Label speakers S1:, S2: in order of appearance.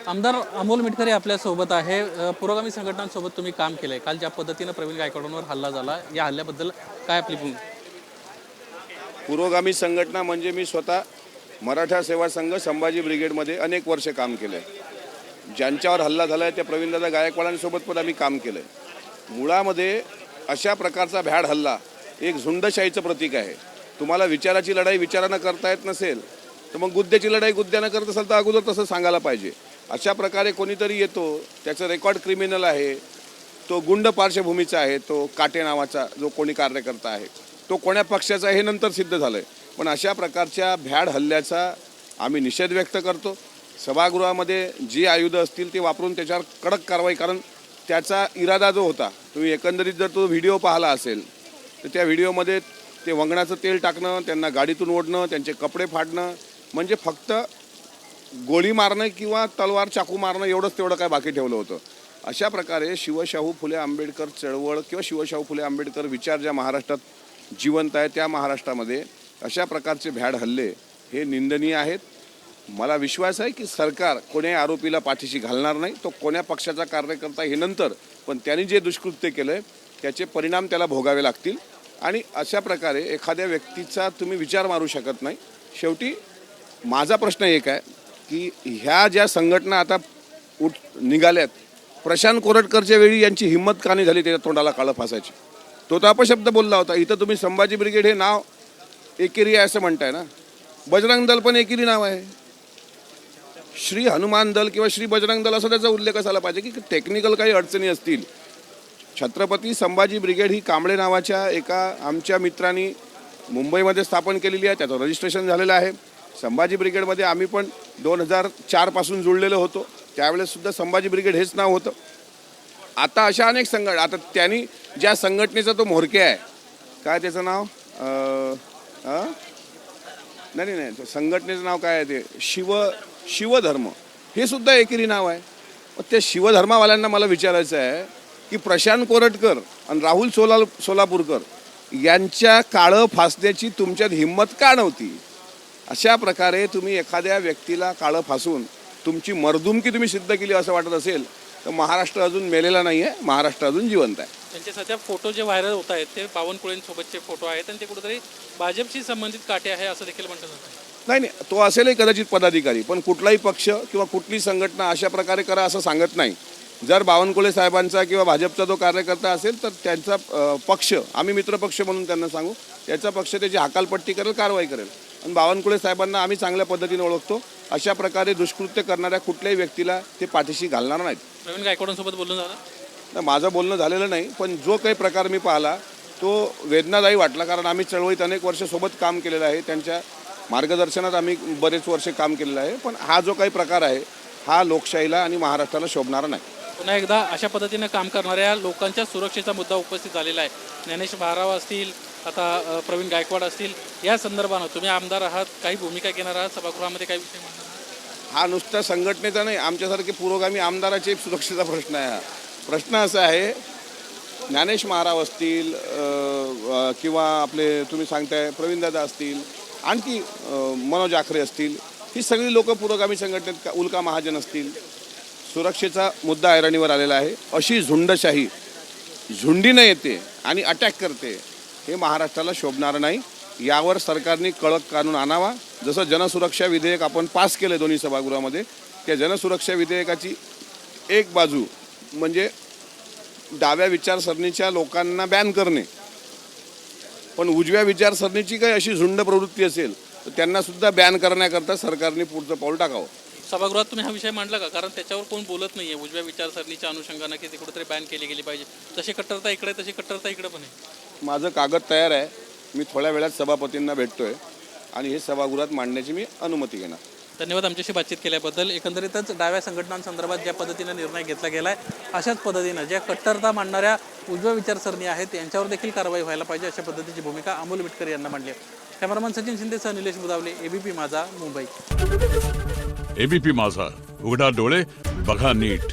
S1: आमदार अमोल मिटकरी आपल्या सोबत आहे। पुरोगामी संघटनांसोबत तुम्ही काम केलंय। काल ज्या पद्धतीने प्रवीण गायकवाडांवर हल्ला झाला, या हल्ल्याबद्दल काय आपली भूमिका?
S2: पुरोगामी संघटना म्हणजे मी स्वतः मराठा सेवा संघ संभाजी ब्रिगेडमध्ये अनेक वर्ष काम केलं आहे। ज्यांच्यावर हल्ला झाला आहे त्या प्रवीणदादा गायकवाडांसोबत पण आम्ही काम केलं आहे। मुळामध्ये अशा प्रकारचा भ्याड हल्ला एक झुंडशाहीचं प्रतीक आहे। तुम्हाला विचाराची लढाई विचारानं करता येत नसेल तर मग गुद्द्याची लढाई गुद्द्यानं करत असाल तर अगोदर तसं सांगायला पाहिजे। अशा प्रकारे कोणीतरी येतो, त्याचं रेकॉर्ड क्रिमिनल आहे, तो गुंड पार्श्वभूमीचा आहे, तो काटे नावाचा जो कोणी कार्यकर्ता आहे, तो कोण्या पक्षाचा हे नंतर सिद्ध झालं आहे। पण अशा प्रकारच्या भ्याड हल्ल्याचा आम्ही निषेध व्यक्त करतो। सभागृहामध्ये जी आयुधं असतील ते वापरून त्याच्यावर कडक कारवाई, कारण त्याचा इरादा जो होता, तुम्ही एकंदरीत जर तो व्हिडिओ पाहिला असेल तर त्या व्हिडिओमध्ये ते वंगणाचं तेल टाकणं, त्यांना गाडीतून ओढणं, त्यांचे कपडे फाडणं, म्हणजे फक्त गोळी मारणं किंवा तलवार चाकू मारणं एवढंच तेवढं काय बाकी ठेवलं होतं। अशा प्रकारे शिवशाहू फुले आंबेडकर चळवळ किंवा शिवशाहू फुले आंबेडकर विचार ज्या महाराष्ट्रात जिवंत आहे त्या महाराष्ट्रामध्ये अशा प्रकारचे भ्याड हल्ले हे निंदनीय आहेत। मला विश्वास आहे की सरकार कोणी आरोपीला पाठीशी घालणार नाही। तो कोण्या पक्षाचा कार्यकर्ता हे नंतर, पण त्यांनी जे दुष्कृत्य केलं आहे त्याचे परिणाम त्याला भोगावे लागतील। आणि अशा प्रकारे एखाद्या व्यक्तीचा तुम्ही विचार मारू शकत नाही। शेवटी माझा प्रश्न एक आहे की ह्या ज्या संघटना आता निघाल्यात, प्रशांत कोरटकरच्या वेळी यांची हिंमत का नाही झाली त्याच्या तोंडाला काळं फासायची? तो तर अपशब्द बोलला होता। इथं तुम्ही संभाजी ब्रिगेड हे नाव एकेरी आहे असं म्हणताय ना, बजरंग दल पण एकेरी नाव आहे। श्री हनुमान दल किंवा श्री बजरंग दल असं त्याचा उल्लेख असायला पाहिजे की टेक्निकल काही अडचणी असतील। छत्रपती संभाजी ब्रिगेड ही कांबळे नावाच्या एका आमच्या मित्रांनी मुंबईमध्ये स्थापन केलेली आहे, त्याचं रजिस्ट्रेशन झालेलं आहे। संभाजी ब्रिगेडमध्ये आम्ही पण 2004 पासून जुळलेलो होतो, त्यावेळेससुद्धा संभाजी ब्रिगेड हेच नाव होतं। आता अशा अनेक आता त्यांनी ज्या संघटनेचा तो म्होरके आहे, काय त्याचं नाव नाही संघटनेचं नाव काय आहे ते शिवधर्म, हे सुद्धा एकेरी नाव आहे। त्या शिवधर्मावाल्यांना मला विचारायचं आहे की प्रशांत कोरटकर आणि राहुल सोलापूरकर यांच्या काळं फासण्याची तुमच्यात हिंमत का नव्हती? अशा प्रकारे तुम्ही एखाद्या व्यक्तीला काळं फासून तुमची मर्दुमकी तुम्ही सिद्ध केली असं वाटत असेल तर महाराष्ट्र अजून मेलेला नाही आहे, महाराष्ट्र अजून जिवंत आहे।
S1: त्यांचे सध्या फोटो जे व्हायरल होत आहेत ते बावनकुळेंसोबतचे फोटो आहेत आणि ते कुठेतरी भाजपशी संबंधित काटे आहे असं देखील म्हटलं जातं।
S2: नाही, तो असेलही कदाचित पदाधिकारी, पण कुठलाही पक्ष किंवा कुठली संघटना अशा प्रकारे करा असं सांगत नाही। जर बावनकुळे साहेबांचा किंवा भाजपचा जो कार्यकर्ता असेल तर त्यांचा पक्ष, आम्ही मित्रपक्ष म्हणून त्यांना सांगू, त्याचा पक्ष त्याची हकालपट्टी करेल, कारवाई करेल। आणि बावनकुळे साहेबांना आम्ही चांगल्या पद्धतीने ओळखतो। अशा प्रकारे दुष्कृत्य करणाऱ्या कुठल्याही व्यक्तीला ते पाठीशी घालणार नाहीत।
S1: प्रवीण गायकवाडांसोबत बोलणं झालं?
S2: तर माझं बोलणं झालेलं नाही, पण जो काही प्रकार मी पाहिला तो वेदनादायी वाटला, कारण आम्ही चळवळीत अनेक वर्ष सोबत काम केलेलं आहे, त्यांच्या मार्गदर्शनात आम्ही बरेच वर्ष काम केलेलं आहे। पण हा जो काही प्रकार आहे हा लोकशाहीला आणि महाराष्ट्राला शोभणारा नाही।
S1: पुन्हा एकदा अशा पद्धतीने काम करणाऱ्या लोकांच्या सुरक्षेचा मुद्दा उपस्थित झालेला आहे। ज्ञानेश भाराव असतील, आता प्रवीण गायकवाड असतील, या संदर्भानं तुम्ही आमदार आहात, काही भूमिका घेणार आहात, सभागृहामध्ये काही विषय म्हणणार आहात?
S2: हा नुसता संघटनेचा नाही, आमच्यासारखे पुरोगामी आमदाराचे सुरक्षेचा प्रश्न आहे। हा प्रश्न असा आहे, ज्ञानेश महाराव असतील किंवा आपले तुम्ही सांगताय प्रवीणदादा असतील, आणखी मनोज आखरे असतील, ही सगळी लोक पुरोगामी संघटनेत, उल्का महाजन असतील, सुरक्षेचा मुद्दा ऐरणीवर आलेला आहे। अशी झुंडशाही झुंडीनं येते आणि अटॅक करते, हे महाराष्ट्राला शोभणार नाही। यावर सरकारने कडक कानून आणावा। जसं जनसुरक्षा विधेयक आपण पास केलं दोन्ही सभागृहामध्ये, त्या जनसुरक्षा विधेयकाची एक बाजू म्हणजे डाव्या विचारसरणीच्या लोकांना बॅन करणे, पण उजव्या विचारसरणीची काही अशी झुंड प्रवृत्ती असेल तर त्यांना सुद्धा बॅन करण्याकरता सरकारने पुढचं पाऊल टाकावं।
S1: सभागृहात तुम्ही हा विषय मांडला का? कारण त्याच्यावर कोण बोलत नाही आहे उजव्या विचारसरणीच्या अनुषंगानं की ते कुठेतरी बॅन केली गेली पाहिजे। तशी कट्टरता इकडे, तशी कट्टरता इकडे पण आहे।
S2: माझं कागद तयार आहे, मी थोड्या वेळात सभापतींना भेटतोय आणि हे सभागृहात मांडण्याची मी अनुमती घेणार।
S1: धन्यवाद आमच्याशी बातचीत केल्याबद्दल। एकंदरीतच डाव्या संघटनांसंदर्भात ज्या पद्धतीनं निर्णय घेतला गेला आहे, अशाच पद्धतीनं ज्या कट्टरता मांडणाऱ्या उजव्या विचारसरणी आहेत यांच्यावर देखील कारवाई व्हायला पाहिजे, अशा पद्धतीची भूमिका अमोल मिटकरी यांना मांडली आहे। कॅमेरामन सचिन शिंदेसह निलेश बुदावले, एबीपी माझा, मुंबई।
S3: एबीपी माझा, उघडा डोळे बघा नीट।